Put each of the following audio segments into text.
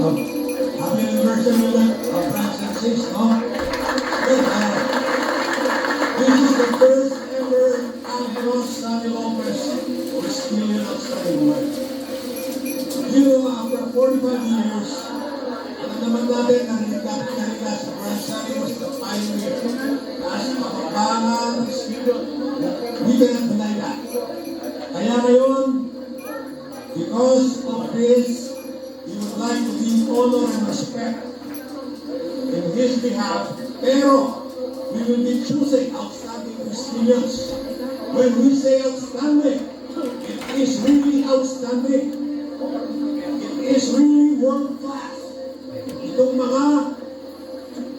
Happy anniversary of Francis, no? Good, this is the first ever Angelos Sandy Lopez Rescue Outstanding Award. You know, after 45 years, alam naman natin, narinig si Francis was the pioneer. As makabangan, rescue, we cannot deny that. Kaya ngayon, because of this, we would like to give honor and respect in his behalf, pero we will be choosing outstanding Christians. When we say outstanding, it is really outstanding. It is really world class. Itong mga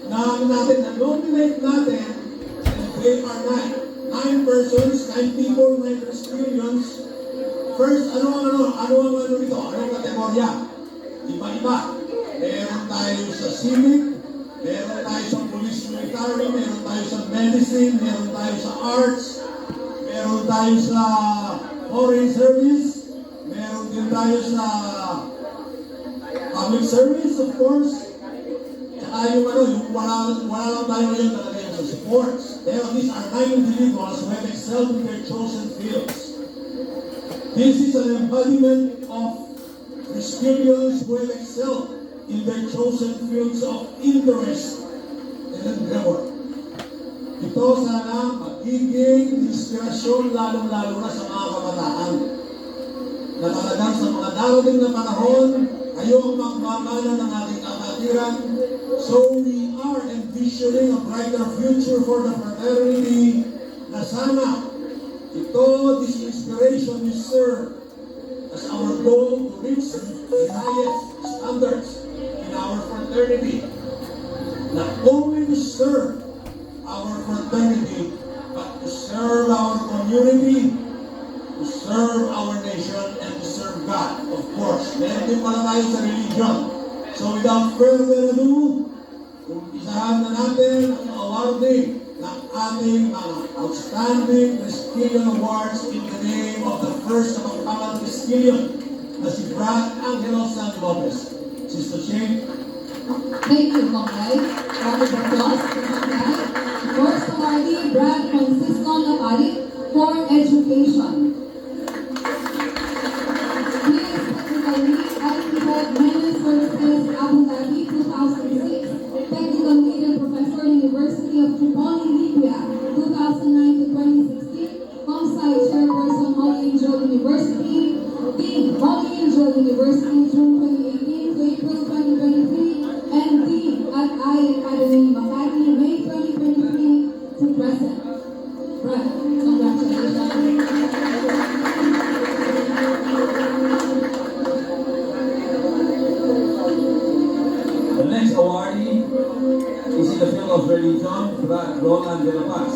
na-nominate natin, and they are nine persons, 9 people, 9 Christians. First, ano nito? Anong kategorya? Iba-iba. Meron tayo sa civic, meron tayo sa police military, meron tayo sa medicine, meron tayo sa arts, meron tayo sa foreign service, meron din tayo sa public service, of course. Tsaka yung wala lang tayo ngayon talaga yung sa sports. These are 9 individuals who have excelled in their chosen fields. This is an embodiment of Christians who have excelled in their chosen fields of interest and endeavor. Ito sana magiging inspirasyon lalong-lalo na sa mga kabataan. Na talagang sa mga darating na panahon, kayo ang magmamana ng ating kapatiran. So we are envisioning a brighter future for the fraternity na sana this inspiration will serve as our goal to reach the highest standards in our fraternity. Not only to serve our fraternity, but to serve our community, to serve our nation, and to serve God, of course. Meron din pala tayo sa religion. So without further ado, umpisahan na natin ang awarding ng ating mga outstanding Christian Awards in the name of the first of ang Christian na si Brad Angelos Sandy Lopez. Sister Shane. Thank you, Mangay. Round of applause to Mangay. First awardee, Brad Francisco Napari for education. He is technical lead IT Head Minor Services Abu Dhabi 2006, technical lead and professor University of Tripoli, Libya 2009 to 2016, on-site chairperson Holy Angel University, Dean Holy Angel University June 2018 to April 2023, and Dean at I Academy Makati May 2023 to present. Brad, congratulations. The next awardee is in the field of religion, Brad Roland de la Paz.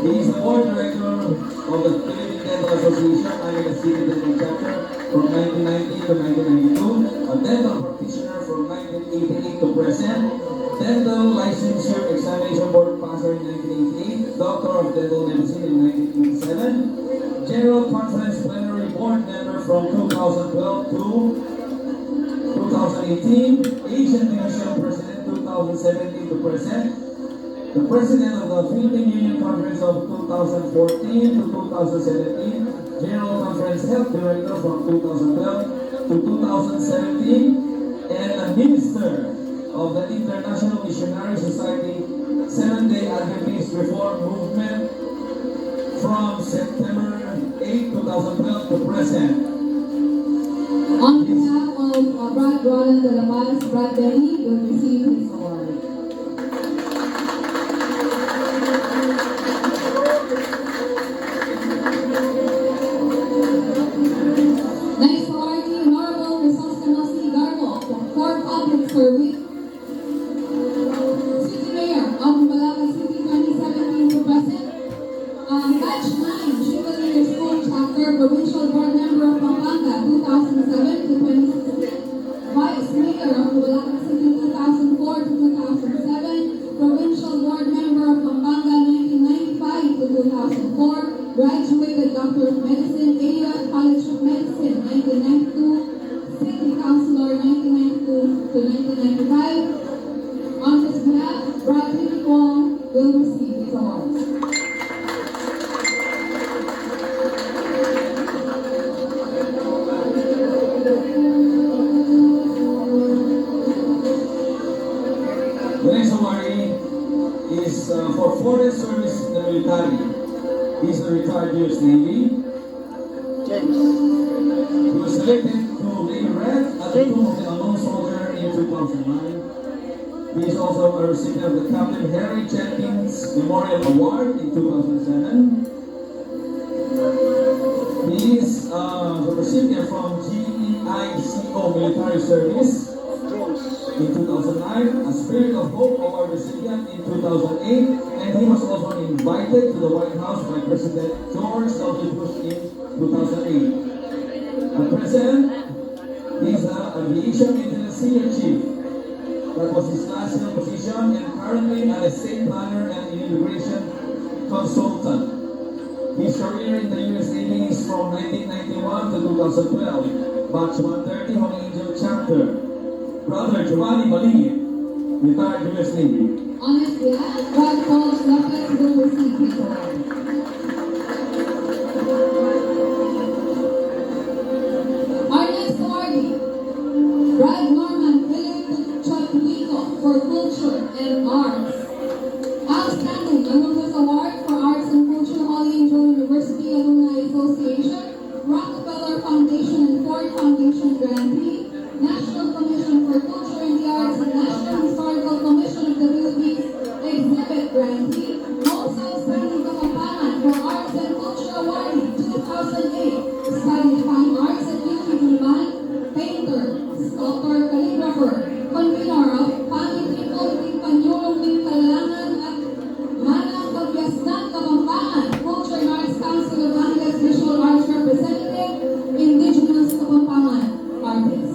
He is the board director of the Philippine Dental Association and the City Dental Chapter from 1990 to 1992, a dental practitioner from 1988 to present, dental licensure examination board passer in 1988, doctor of dental medicine in 1987, general conference plenary board member from 2012 to 2018, Asian Division President 2017 to present, the President of the Philippine Union Conference of 2014 to 2017, General Conference Health Director from 2012 to 2017, and a Minister of the International Missionary Society Seventh-day Adventist Reform Movement from September 8, 2012 to present. On behalf of Brad Roland de la Paz, Brad Benny will receive his award. Next awardee, Honorable Crisostomo C. Garmo for Public Service. City Mayor of Bulacan City 2017 to present. Batch 9, Chivalry School Chapter, Provincial Board Member of Pampanga 2007 to 2016. Vice Mayor of Bulacan City 2004 to 2007. Provincial Board Member of Pampanga 1995 to 2004. Graduated Doctor of Medicine, AUS College of Medicine 1992. City Councilor 1992 to 1995. On his behalf, Brad Henry Wong will receive his awards. The next awardee is for foreign service in the military. He's a retired US Navy. He was selected to Navy Red at the Tomb of the Unknown Soldier in 2009. He is also a recipient of the Captain Harry Jenkins Memorial Award in 2007. He is the recipient from GEICO Military Service in 2009, a Spirit of Hope Award recipient in 2008, and he was also invited to the White House by President George W. Bush in 2008. At present, he is an aviation maintenance senior chief. That was his last position, and currently an estate planner and immigration consultant. His career in the U.S. Navy is from 1991 to 2012, batch 130 Holy Angel chapter. Brother Giovanni Malighi, retired U.S. Navy. On his behalf, Brad Paul Lopez will receive his award. Our next awardee, Brad Norman Philip Chotwico for Culture and Arts. Outstanding Alumnus Award for Arts and Culture, Holy Angel University Alumni Association, Rockefeller Foundation and Ford Foundation grantee, National Commission for Culture and the Arts and National Historical Commission of the Philippines exhibit grantee, most outstanding Kapampangan for Arts and Culture Awardee 2008, studied fine arts at UP Diliman, painter, sculptor, calligrapher, convener of Pangit-Ipon Panyulong Kalangan at Manang Kabyasnan Kapampangan, Culture and Arts Council of Angeles Visual Arts Representative, Indigenous Kapampangan artist.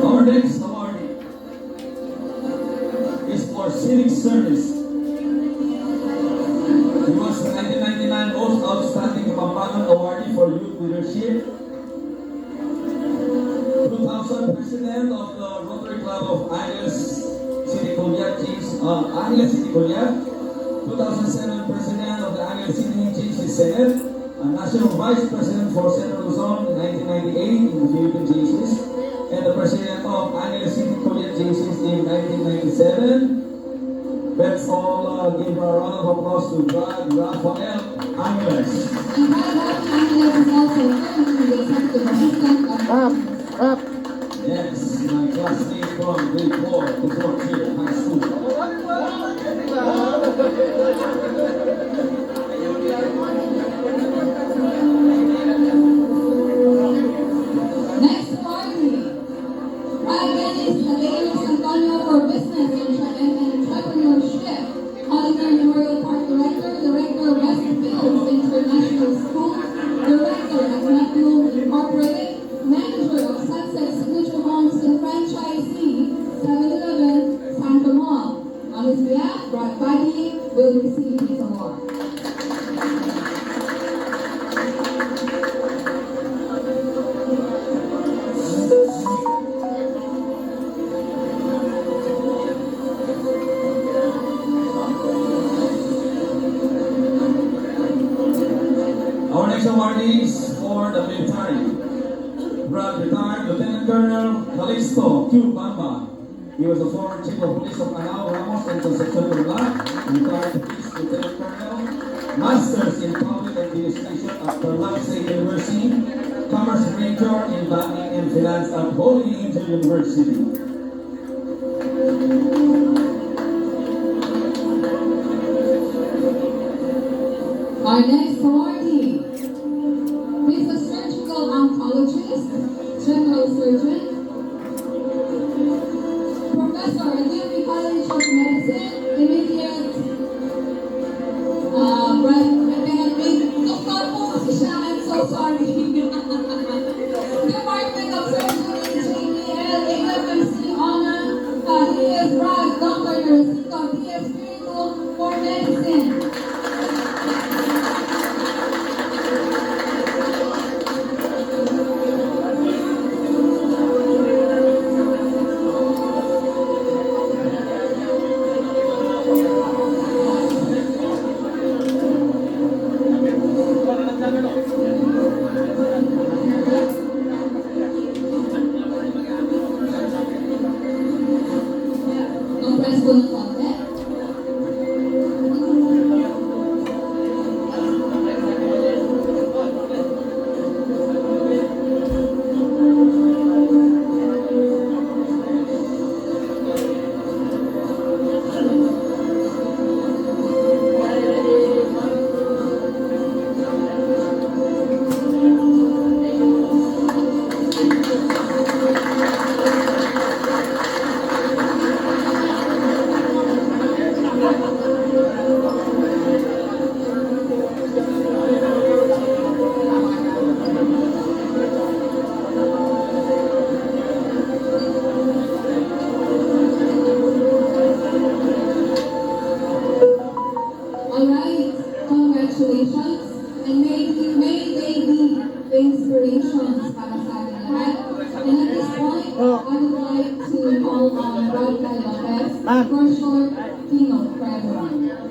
Our next awardee is for civic service. He was the 1999 Most Outstanding Kapampangan Awardee for Youth Leadership, 2000 President of the Rotary Club of Angeles City Colyat, 2007 President of the Angeles City JC Senate, a National Vice President for Central Luzon in 1998 in the Philippine JCs, and the President of Angeles City Colyat JCs in 1997. Let's all give a round of applause to Brad Rafael Angeles. And Brad Rafael Angeles is also currently the executive assistant of Yes, my classmate from grade 4 to 4th year high school. Next awardee, Brad Dennis Aleros Antonio for Business and Entrepreneurship, Honorary Memorial Park Director, Director of West Fields International School, Director of Neptune Incorporated, Manager of Sunset Signature Homes and Franchisee, 7-Eleven, Santa Mall. On his behalf, Brad Buddy will receive his award. Our next awardee is for the military. Brad retired Lieutenant Colonel Calixto Q. Bamba. He was the former Chief of Police of Anao Ramos and Concepcion Urla, retired Police Lieutenant Colonel, Masters in Public Administration at Tarlac State University, Commerce Major in Banking and Finance at Holy Angel University. Our next awardee is a surgical oncologist, general surgeon, professor at UP College of Medicine, immediate Doctor po kasi siya, I'm so sorry. Department of Surgery, JBL, AFMC honor, he is Brad Dr. Rosito T. Espiritu for Medicine. Compress ko ng konti. Alright, congratulations. And may they be inspirations para sa ating lahat. And at this point, I would like to call on Raul Lopez for short keynote for everyone.